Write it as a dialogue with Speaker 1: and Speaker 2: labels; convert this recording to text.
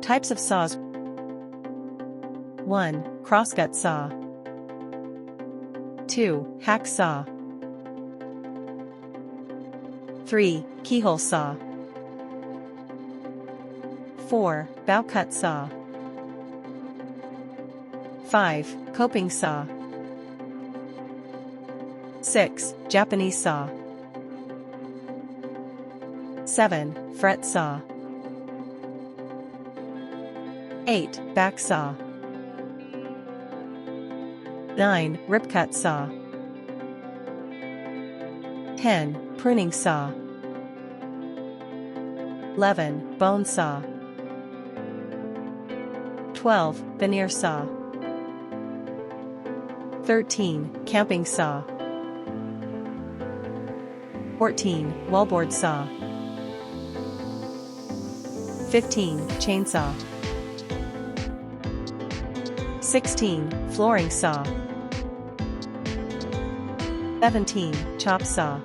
Speaker 1: Types of saws. 1. Crosscut saw. 2. Hack saw. 3. Keyhole saw. 4. Bow cut saw. 5. Coping saw. 6. Japanese saw. 7. Fret saw. 8. Back saw. 9. Ripcut saw. 10. Pruning saw. 11. Bone saw. 12. Veneer saw. 13. Camping saw. 14. Wallboard saw. 15. Chainsaw. 16. Flooring saw. 17. Chop saw.